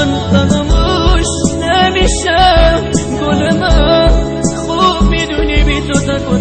من فراموش نمیشه گل من خوب میدونی بی تو تک و